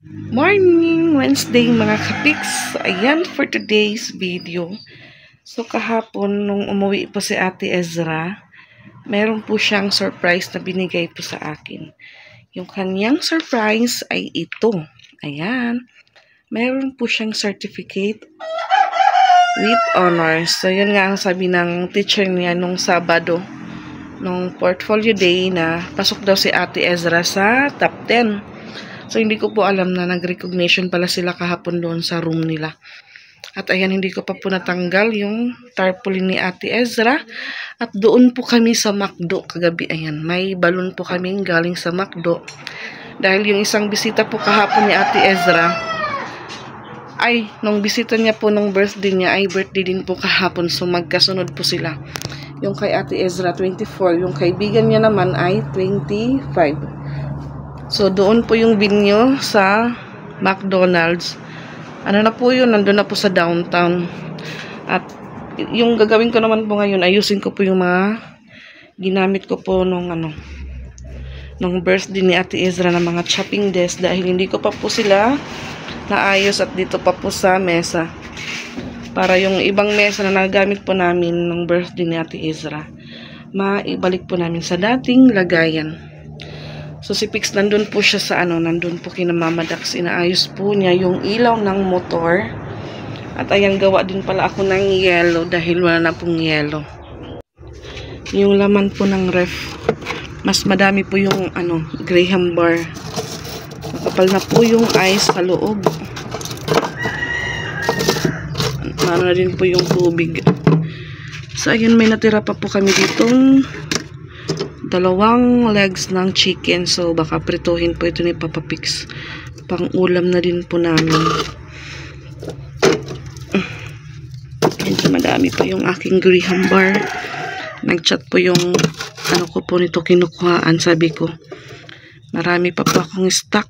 Morning! Wednesday mga kapiks. Ayan for today's video. So kahapon nung umuwi po si Ate Ezra, meron po siyang surprise na binigay po sa akin. Yung kanyang surprise ay ito. Ayan. Meron po siyang certificate with honors. So yun nga ang sabi ng teacher niya nung Sabado, nung portfolio day, na pasok daw si Ate Ezra sa top 10. So, hindi ko po alam na nag-recognition pala sila kahapon doon sa room nila. At ayan, hindi ko pa po natanggal yung tarpaulin ni Ate Ezra. At doon po kami sa McDo kagabi. Ayan, may balon po kami galing sa McDo. Dahil yung isang bisita po kahapon ni Ate Ezra, nung bisita niya po nung birthday niya, ay birthday din po kahapon. So, magkasunod po sila. Yung kay Ate Ezra, 24. Yung kaibigan niya naman ay 25. So, doon po yung binyo sa McDonald's. Ano na po yun? Nandun na po sa downtown. At yung gagawin ko naman po ngayon, ayusin ko po yung mga ginamit ko po nung birthday ni Ate Ezra na mga chopping desk. Dahil hindi ko pa po sila naayos at dito pa po sa mesa. Para yung ibang mesa na nagamit po namin nung birthday ni Ate Ezra, maibalik po namin sa dating lagayan. So, si Pix, nandun po siya sa nandun po kina Mama Dax. Inaayos po niya yung ilaw ng motor. At ayan, gawa din pala ako ng yellow dahil wala na pong yellow. Yung laman po ng ref, mas madami po yung Graham bar. Makapal na po yung ice sa loob. Na din po yung tubig. So, ayan, may natira pa po kami ditong dalawang legs ng chicken. So, baka prituhin po ito ni Papa Pix. Pang ulam na din po namin. Medyo madami pa yung aking Graham bar. Nag-chat po yung ko po nito kinukuhaan. Sabi ko, marami pa po akong stock.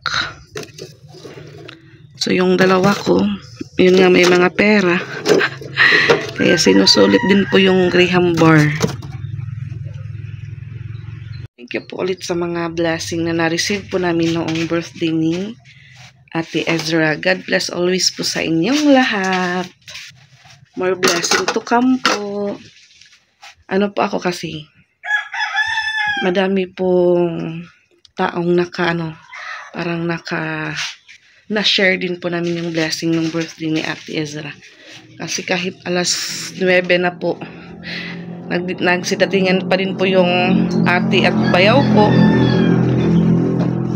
So, yung dalawa ko, yun nga, may mga pera. Kaya sinusulit din po yung Graham bar. Thank you po ulit sa mga blessing na na-receive po namin noong birthday ni Ate Ezra. God bless always po sa inyong lahat. More blessing to come po. Ano po ako kasi, madami pong taong parang na-share din po namin yung blessing ng birthday ni Ate Ezra. Kasi kahit alas 9 na po, nagsitatingan pa din po yung ate at bayaw ko.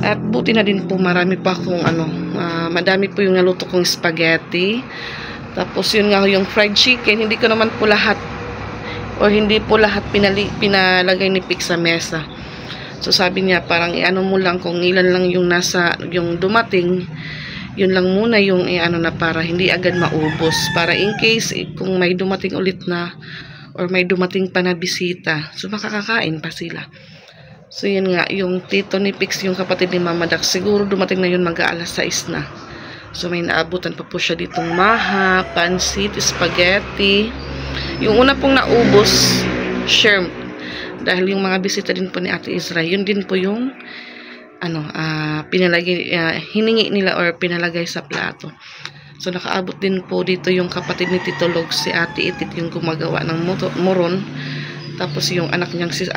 At buti na din po, marami pa akong madami po yung naluto kong spaghetti. Tapos yun nga, yung fried chicken, hindi ko naman po lahat hindi po lahat pinalagay ni Pix sa mesa. So sabi niya, parang mo lang kung ilan lang yung yung dumating, yun lang muna yung na para hindi agad maubos. Para in case kung may dumating ulit na or may dumating pa na bisita, so makakakain pa sila. So yun nga, yung tito ni Pix, yung kapatid ni Mama Dax, siguro dumating na yun mag-aalas 6 na. So may naabutan pa po siya ditong maha, pansit, spaghetti. Yung una pong naubos, shrimp. Dahil yung mga bisita din po ni Ate Ezra, yun din po yung pinalagay, hiningi nila or pinalagay sa plato. So, nakaabot din po dito yung kapatid ni Tito Log, si Ate Itit, yung gumagawa ng moron. Tapos, yung anak niyang si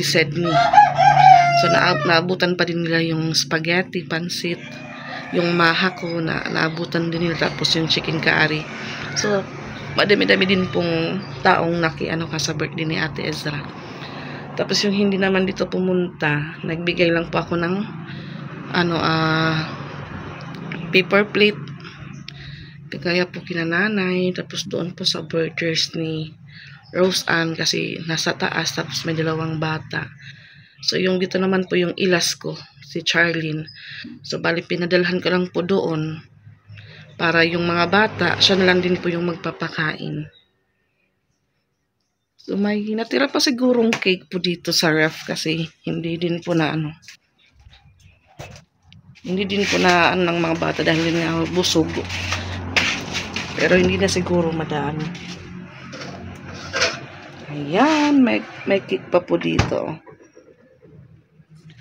Sedney. So, naabutan pa din nila yung spaghetti, pansit, yung maha ko, naabutan din nila. Tapos, yung chicken curry. So, madami-dami din pong taong sa birthday ni Ate Ezra. Tapos, yung hindi naman dito pumunta, nagbigay lang po ako ng paper plate. Kagaya po kina nanay, tapos doon po sa burgers ni Rose Ann kasi nasa taas, tapos may dalawang bata. So yung dito naman po yung ilas ko, si Charlene. So bali pinadalhan ko lang po doon para yung mga bata, siya na lang din po yung magpapakain. So may natira pa sigurong cake po dito sa ref kasi hindi din po na ng mga bata dahil nga busog. Pero hindi na siguro madami. Ayan, may cake pa po dito.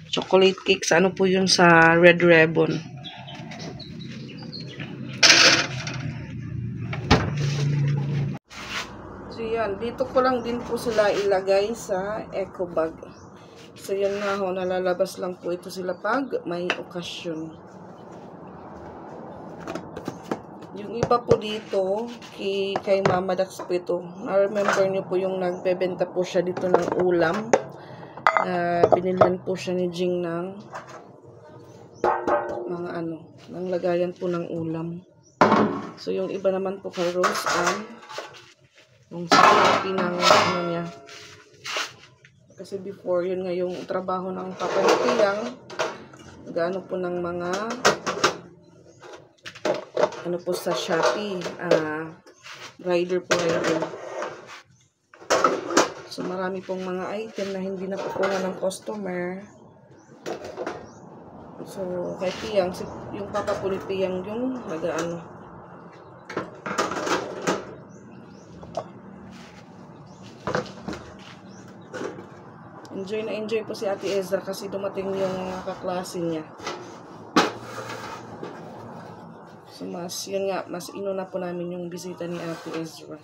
Chocolate cake sa po yun sa Red Ribbon. Ayan, dito ko lang din po sila ilagay sa eco bag. So, yun na ho, nalalabas lang po ito sila pag may okasyon. Yung iba po dito, kay Mama Dax po ito. Na-remember nyo po yung nagbebenta po siya dito ng ulam. Binilhan po siya ni Jing ng mga ng lagayan po ng ulam. So, yung iba naman po kay Rose yung sabi ng niya. Kasi before, yun nga yung trabaho ng Papa ni Piyang. Gaano po ng mga po sa Shopee. Rider. So, marami pong mga item na hindi na pupunan ng customer. So, kay Piyang, yung Papa po ni Piyang yung enjoy po si Ate Ezra kasi dumating yung kaklase niya. So, mas inuna po namin yung bisita ni Ate Ezra.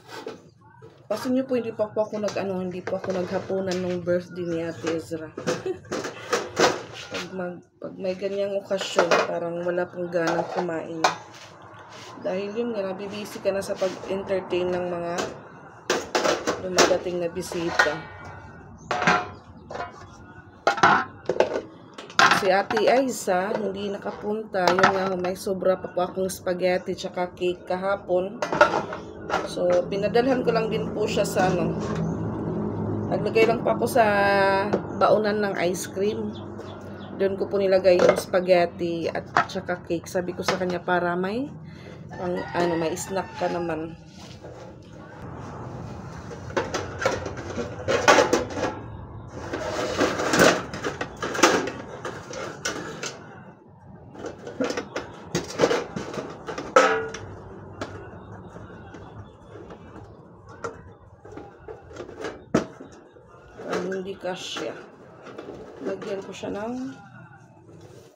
Pasin nyo po, hindi po ako naghapunan nung birthday ni Ate Ezra. pag may ganyang okasyon, parang wala pong ganang kumain. Dahil yun nga, nabibisi ka na sa pag-entertain ng mga dumadating na bisita. Si Ate Aiza, hindi nakapunta. Yung nga, may sobra pa po akong spaghetti tsaka cake kahapon. So, pinadalhan ko lang din po siya sa naglagay lang pa ako sa baunan ng ice cream. Doon ko po nilagay yung spaghetti at tsaka cake. Sabi ko sa kanya para may snack ka naman. Hindi kasya. Lagyan ko siya ng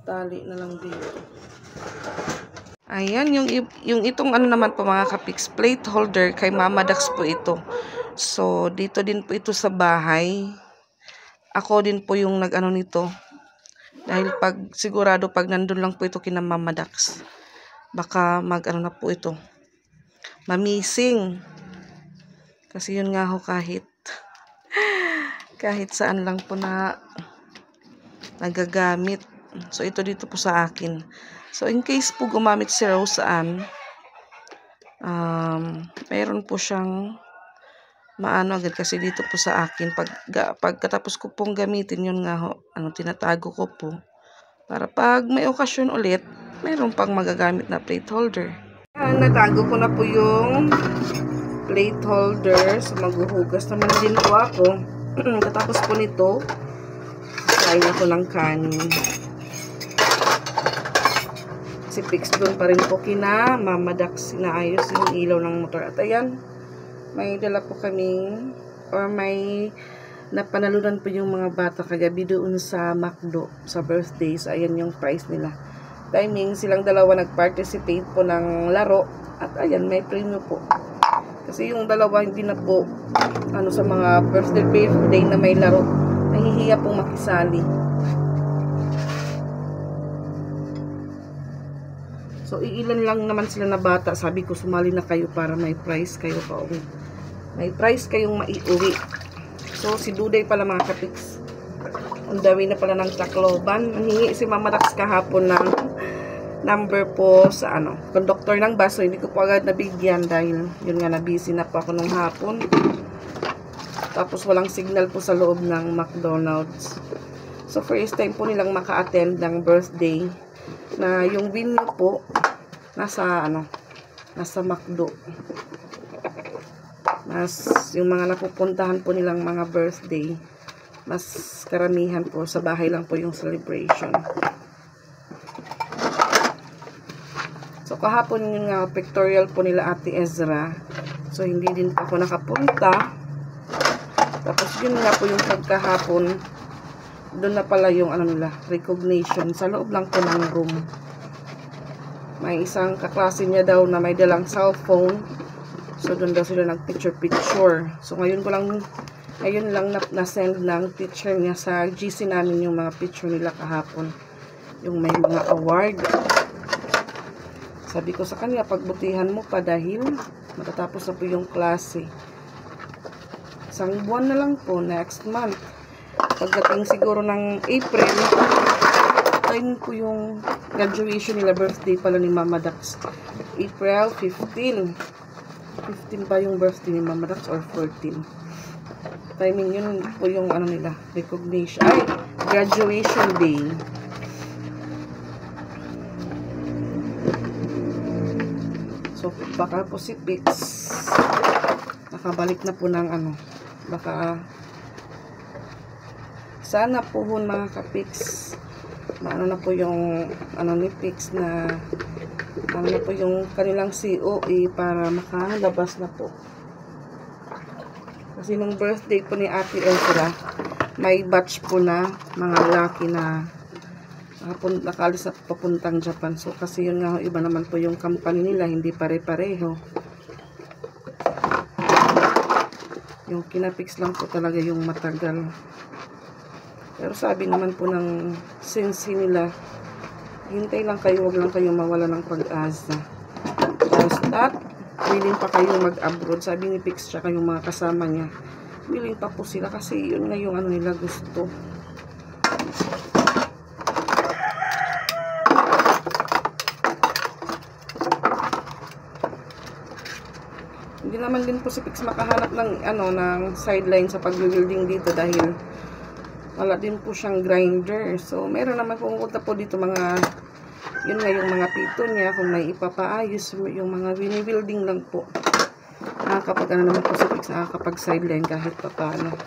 tali na lang dito. Ayan, yung itong naman po mga kapix, plate holder kay Mama Dax po ito. So, dito din po ito sa bahay. Ako din po yung nito. Dahil sigurado pag nandun lang po ito kina Mama Dax, baka na po ito. Mamising. Kasi yun nga ho, kahit saan lang po na nagagamit. So, ito dito po sa akin. So, in case po gumamit si Rose mayroon po siyang agad kasi dito po sa akin. Pagkatapos ko pong gamitin, yun nga ho, tinatago ko po. Para pag may okasyon ulit, mayroon pang magagamit na plate holder. Natago ko na po yung plate holder. So, maghuhugas naman din po ako. Katapos po nito, kain ako ng kanin. Si Pix doon pa rin po kina Mama Dax, inaayos yung ilaw ng motor. At ayan, may dala po kaming, may napanalunan po yung mga bata kagabi doon sa McDo, sa birthday. So, ayan yung prize nila. Timing, silang dalawa nag-participate po ng laro. At ayan, may premium po. Kasi yung dalawa hindi na po sa mga birthday na may laro, nahihiya pong makisali. So, iilan lang naman sila na bata. Sabi ko, sumali na kayo para may prize kayo pa uwi. May prize kayong maiuwi. So, si Duday pala mga kapix. On the way na pala ng Tacloban. Nangingi si Mama Dax kahapon ng number po sa conductor ng bus. So, hindi ko po agad nabigyan dahil yun nga, na-busy na po ako nung hapon. Tapos, walang signal po sa loob ng McDonald's. So, first time po nilang maka-attend ng birthday na yung venue po nasa McDo. Yung mga napupuntahan po nilang mga birthday, mas karamihan po sa bahay lang po yung celebration. So, kahapon yun nga, pictorial po nila Ate Ezra. So, hindi din po ako nakapunta. Tapos, yun nga po yung pagkahapon, doon na pala yung recognition. Sa loob lang po ng room. May isang kaklase niya daw na may dalang cellphone. So, doon daw sila nag-picture-picture. So, ngayon lang na-send ng teacher niya sa GC namin yung mga picture nila kahapon. Yung may mga award. Sabi ko sa kanya, pagbutihan mo pa dahil matatapos na po yung klase. Isang buwan na lang po, next month. Pagdating siguro ng April, time po yung graduation nila, birthday pala ni Mama Dax. April 15. 15 ba yung birthday ni Mama Dax or 14? Timing yun po yung ano nila, recognition. Ay, graduation day. So, baka po si Pix nakabalik na po ng ano, baka sana po mga ka-Pix maano na po yung ano ni Pix na ano na po yung kanilang COE para makalabas na po. Kasi nung birthday po ni Ate Ezra, may batch po na mga lucky na nakalis na papuntang Japan. So, kasi yun nga, iba naman po yung company nila, hindi pare-pareho. Yung kinapix lang po talaga yung matagal. Pero sabi naman po ng sensi nila, hintay lang kayo, wag lang kayo mawala ng pag-asa. Basta, willing pa kayo mag-abroad. Sabi ni Pix tsaka yung mga kasama niya, willing pa po sila kasi yun nga yung ano nila gusto. Hindi naman din po si Pix makahanap ng ano ng sideline sa pag-building dito dahil wala din po siyang grinder. So meron naman pumunta po dito mga yun nga yung mga tito niya kung may ipapaayos yung mga bini-building lang po. Kapag ano naman po si Pix kapag sideline kahit pa paano.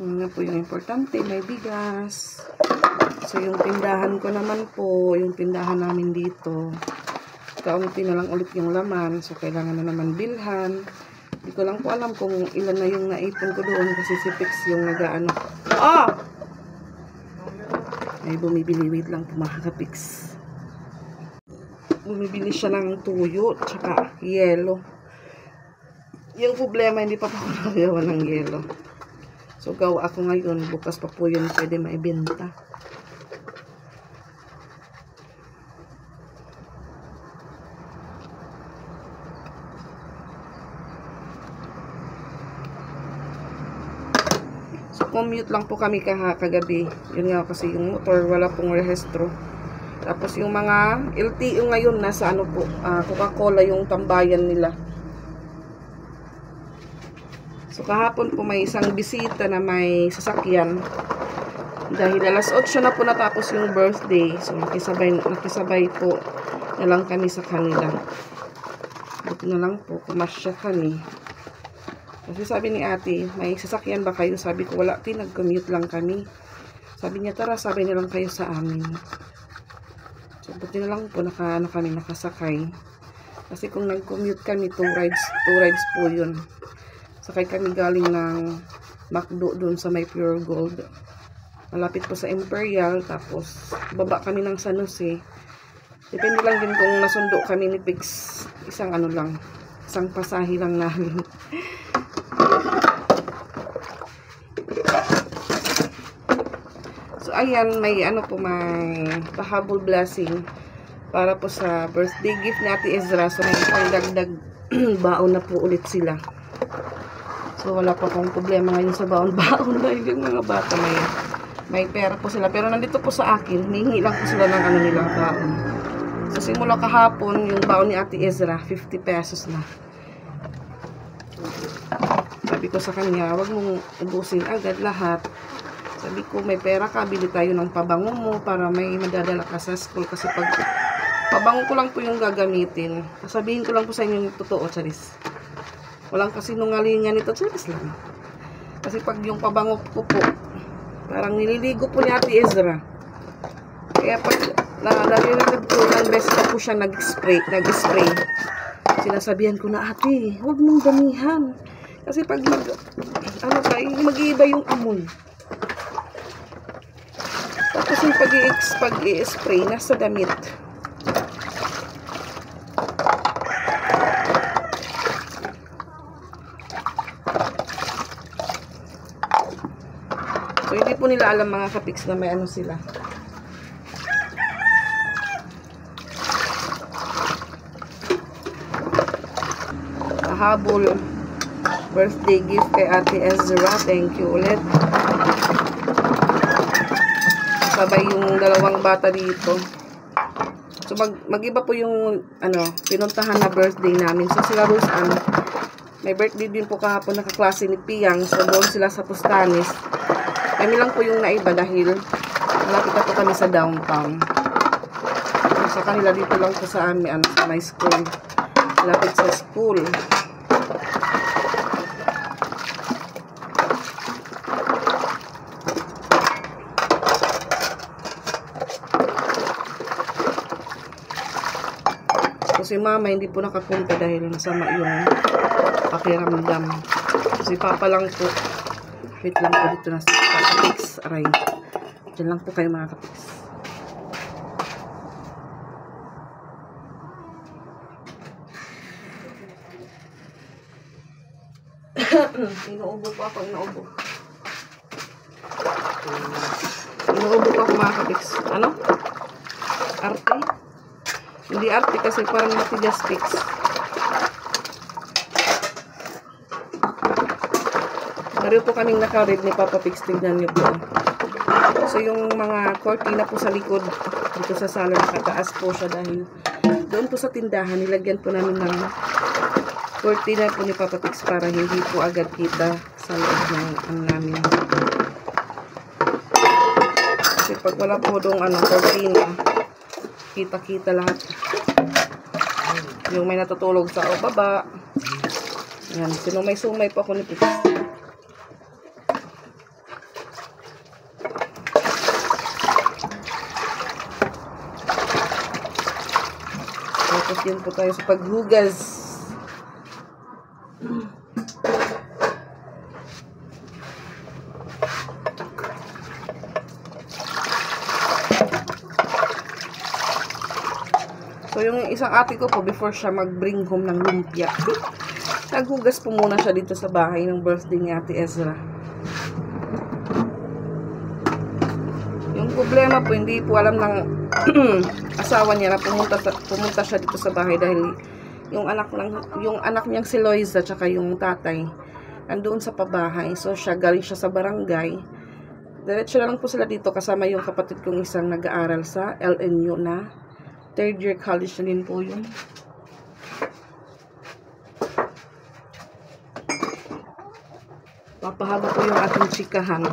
Yun po yung importante, may bigas. So, yung tindahan ko naman po, yung tindahan namin dito, kaunti na lang ulit yung laman. So, kailangan na naman bilhan. Hindi ko lang po alam kung ilan na yung naipon ko doon kasi si Pix yung nag-ano. Ay, bumibili. Wait lang po mga ka-Pix. Bumibili siya ng tuyo, tsaka yelo. Yung problema, hindi pa po nagawa ng yelo. So, gawa ako ngayon. Bukas pa po yun pwede maibenta. So, commute lang po kami kagabi. Yun nga kasi yung motor, wala pong rehistro. Tapos yung mga LTO ngayon, nasa ano po, Coca-Cola yung tambayan nila. So, kahapon po may isang bisita na may sasakyan. Dahil alas 8 na po natapos yung birthday. So, nakisabay po na lang kami sa kanila. Buti na lang po, pumasya kami. Kasi sabi ni ate, may sasakyan ba kayo? Sabi ko, wala, nag-commute lang kami. Sabi niya, tara, sabi niya lang kayo sa amin. So, buti na lang po kami nakasakay. Kasi kung nag-commute kami, 2 rides po yun. Sakay kami galing ng McDo doon sa may Pure Gold. Malapit po sa Imperial. Tapos, baba kami ng San Jose. Depende lang din kung nasundo kami ni Pix. Isang pasahe lang namin. So, ayan, may may pahabol blessing para po sa birthday gift ni Ate Ezra. So, may pangdagdag baon na po ulit sila. So, wala pa akong problema ngayon sa baon-baon dahil yung mga bata may pera po sila. Pero nandito po sa akin, hihingi lang po sila ng nilang baon. So, simula kahapon, yung baon ni Ate Ezra, 50 pesos na. Sabi ko sa kanya, wag mong ubusin agad lahat. Sabi ko, may pera ka, bili tayo ng pabango mo para may madadala ka sa school. Kasi pag pabango ko lang po yung gagamitin. Sabihin ko lang po sa inyo yung totoo, Charis. Walang kasinungalingan ito, Charis lang. Kasi pag yung pabango ko po, parang nililigo po ni Ate Ezra. Kaya pag nalilagad ko ng best na po siya nag-spray. Sinasabihan ko na, ate, huwag mong damihan. Kasi pag mag-iiba yung amoy. kasi pag-i-spray nasa damit. So, hindi po nila alam mga kapiks na may ano sila. Habol birthday gift kay Ate Ezra. Thank you ulit. Sabay yung dalawang bata dito. So mag-iba po yung pinuntahan na birthday namin. So sila Rose Ann, may birthday din po kahapon na kaklase ni Piyang. So doon sila sa Pustanis. Kami lang po yung naiba dahil malapit na po kami sa downtown. So, sa kanila dito lang po sa amin sa my school. Malapit sa school. Si mama hindi po nakapunta dahil masama yung pakiramdam. Si papa lang po. Wait lang po dito na sa kapiks. Aray. Diyan lang po kayo mga kapiks. Inuubo po ako. Inuubo po ako mga kapiks. Ano? Arte? Hindi arte kasi parang matigas pics. Pareho po kaming naka-read ni Papa Pix. Tignan niyo po. So yung mga cortina po sa likod dito sa sala nakataas po siya dahil doon po sa tindahan nilagyan po namin ng cortina po ni Papa Pix para hindi po agad kita sa loob ng namin. Kasi pag wala po doong cortina, kita-kita lahat. Yung may natutulog sa baba. Yan. Sinumay-sumay po ako ni Pix. Tapos yun po tayo sa paghugas. So, yung isang ate ko po, before siya mag-bring home ng lumpia, naghugas po muna siya dito sa bahay ng birthday ni Ate Ezra. Yung problema po, hindi po alam ng asawa niya na pumunta siya dito sa bahay dahil yung anak niyang si Loiza tsaka yung tatay andoon sa pabahay. So, galing siya sa barangay. Diretso na lang po sila dito kasama yung kapatid kong isang nag-aaral sa LNU na. Third year college na din po yun. Papahaba po yung ating chikahan.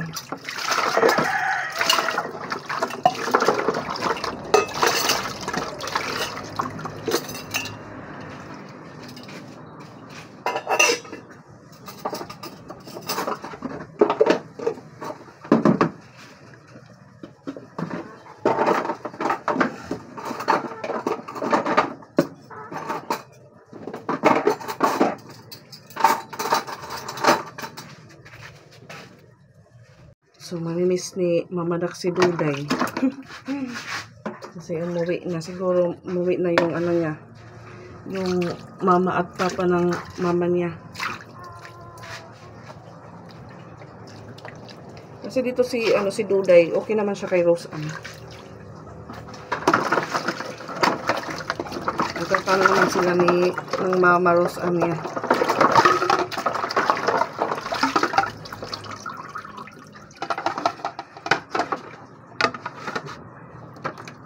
So, mamimiss ni Mama Dak si Duday. Kasi umuwi na. Siguro umuwi na yung niya. Yung mama at papa ng mama niya. Kasi dito si Duday, okay naman siya kay Rose Ann. Nagkakano naman sila ng mama Rose Ann niya.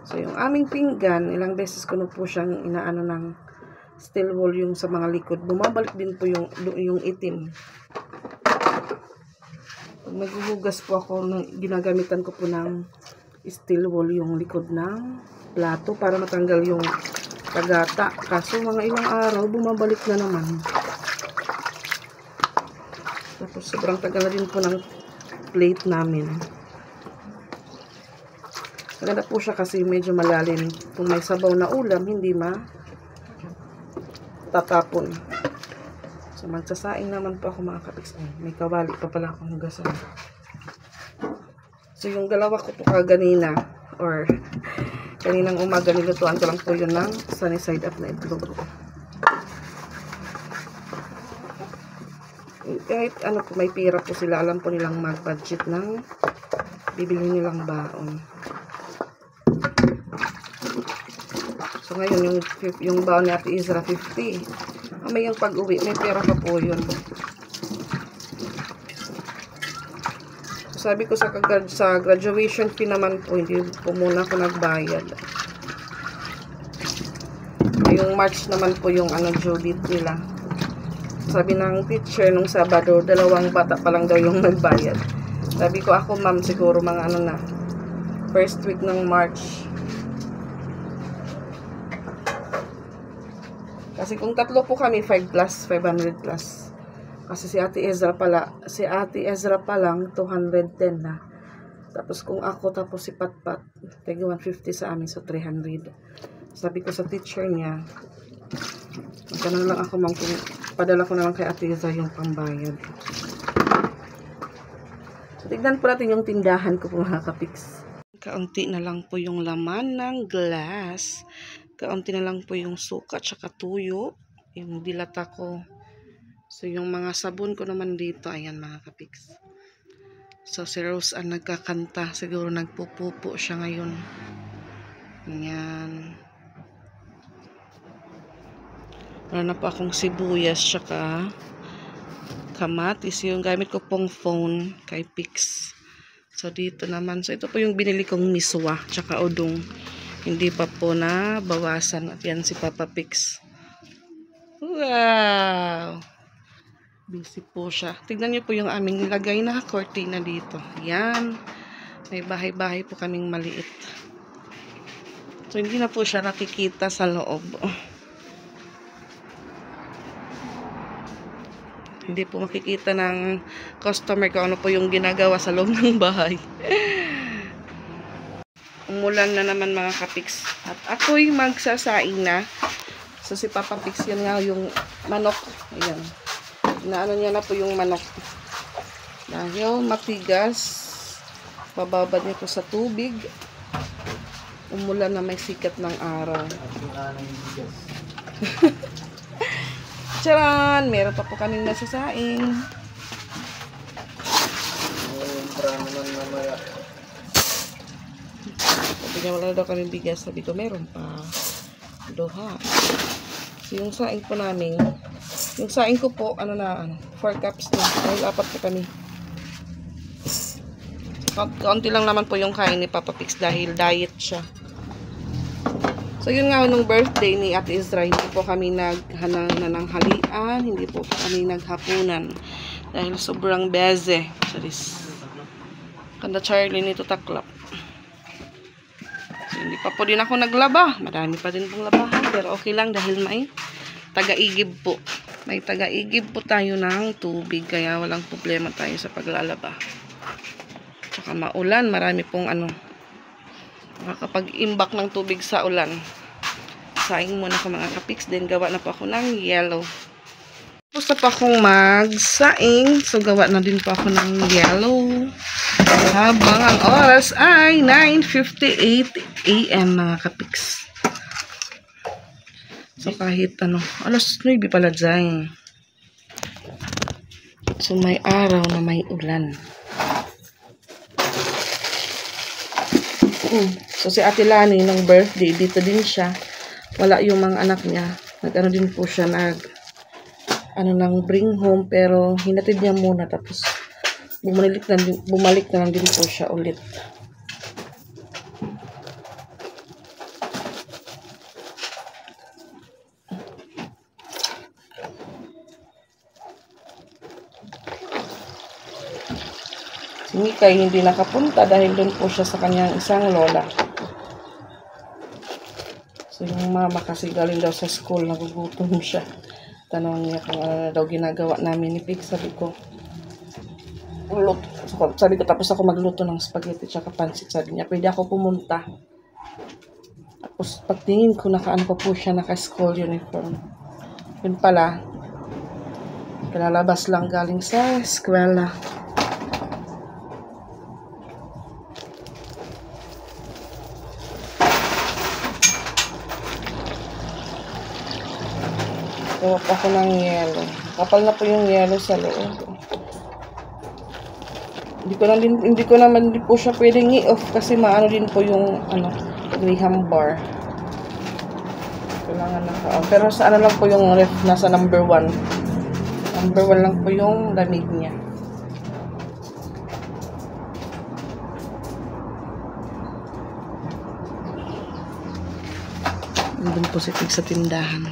So, yung aming pinggan, ilang beses ko na po siyang inaano ng steel wool yung sa mga likod. Bumabalik din po yung itim. Pag maghuhugas po ako, ginagamitan ko po ng steel wool yung likod ng plato para matanggal yung kagata. Kaso mga ilang araw, bumabalik na naman. Tapos sobrang tagal na din po ng plate namin. Maganda po siya kasi medyo malalim. Kung may sabaw na ulam, hindi tatapon. So, magsasaing naman po ako mga kapiks. May kawali pa pala akong hugasan. So, yung dalawa ko po kaganina, or kaninang umaga nilutuan ko lang po yun ng sunny side up na itlog. Kahit ano po, may pira po sila, alam po nilang mag-budget ng bibili nilang baon. So ngayon, yung baon ni Ate Izra 50. May yung pag-uwi, may pera pa po yun. So, sabi ko sa graduation fee naman po, hindi po muna ako nagbayad. Yung March naman po yung due date nila. Sabi ng teacher nung Sabado, 2 bata pa lang daw yung nagbayad. Sabi ko, ako ma'am, siguro mga na, first week ng March. Kasi kung 3 po kami, 5 plus, 500 plus. Kasi si Ate Ezra pa lang, 210 na. Tapos kung ako, tapos si Patpat, tag 150 sa amin, so 300. Sabi ko sa teacher niya, magkano lang ako, ma'am, padala ko na lang kay Ate Ezra yung pambayad. So, tignan po natin yung tindahan ko po, mga kapiks. Kaunti na lang po yung laman ng glass. Kaunti na lang po yung suka tsaka tuyo. Yung dilata ko. So, yung mga sabon ko naman dito, ayan mga kapiks. So, si Rose ang nagkakanta. Siguro nagpupupo siya ngayon. Ayan. Meron na po akong sibuyas tsaka kamatis. Yung gamit ko pong phone kay Pix. So, dito naman. So, ito po yung binili kong miswa tsaka udong. Hindi pa po na bawasan. At yan si Papa Pix. Wow! Busy po siya. Tignan niyo po yung aming nilagay na cortina dito. Yan. May bahay-bahay po kaming maliit. So, hindi na po siya nakikita sa loob. Hindi po makikita ng customer kung ano po yung ginagawa sa loob ng bahay. Umulan na naman mga kapiks. At ako'y magsasaing na. So si Papa Pix, yun nga yung manok. Ayan. Inaano niya na po yung manok. Dahil matigas. Bababad niya po sa tubig. Umulan na may sikat ng araw. Charan! Meron pa po kaming nasasaing. Sabi niya wala daw kaming bigas. Sabi ko meron pa. Doha. So yung saing po namin, yung saing ko po, 4 cups na. Dahil 4 po kami. Kaunti lang naman po yung kain ni Papa Pix dahil diet siya. So, yun nga, nung birthday ni Ate Ezra, hindi po kami nananghalian, hindi po kami naghapunan. Dahil sobrang beze. Charis. Kanda Charlie nito taklap. So, hindi pa po din ako naglaba. Marami pa din pong labahan. Pero okay lang dahil may taga-igib po. May taga-igib po tayo ng tubig. Kaya walang problema tayo sa paglalaba. Tsaka maulan. Marami pong makakapag-imbak ng tubig sa ulan. Saing muna ko mga kapiks. Then gawa na po ako ng yellow. Tapos na po akong magsaing. So gawa na din po ako ng yellow. Habang ang oras ay 9:58 AM mga kapiks. So kahit alas 9 pala dyan. So may araw na may ulan. So si Ate Lani ng birthday, dito din siya. Wala yung mga anak niya. Nag-ano din po siya, nang bring home, pero hinatid niya muna, tapos bumalik na lang din po siya ulit. Si Mikay hindi nakapunta dahil doon po siya sa kanyang isang lola. So yung mama kasi galing daw sa school, nagugutom siya. Tanong niya kung ano daw ginagawa namin ni Pix. Sabi ko tapos ako magluto ng spaghetti tsaka pansit. Sabi niya, pwede ako pumunta. Tapos pagtingin ko, naka-ano pa po siya, naka-school uniform. Yun pala, kalalabas lang galing sa eskwela. Gawa pa ako ng yelo. Kapal na po yung yelo sa loob. Hindi ko naman din po siya pwedeng i-off kasi maano din po yung Graham bar. Kailangan naka-on. Pero sa ano lang po yung ref, nasa number 1. Number 1 lang po yung lamig niya. Nandun po si Tig sa tindahan.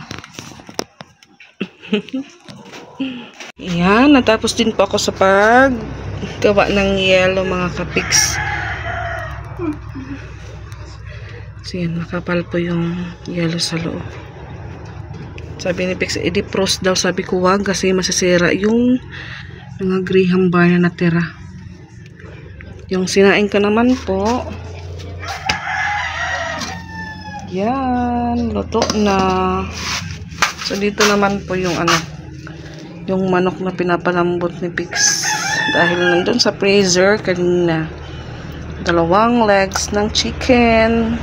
Yan, natapos din po ako sa paggawa ng yelo mga kapiks. So yan, makapal po yung yelo sa loob. Sabi ni Pix, i-defrost daw. Sabi ko wag kasi masisira yung mga Graham bar na natira. Yung sinaing ko naman po, yan, luto na. So dito naman po yung yung manok na pinapalambot ni Pix. Dahil nandun sa freezer kanina. 2 legs ng chicken.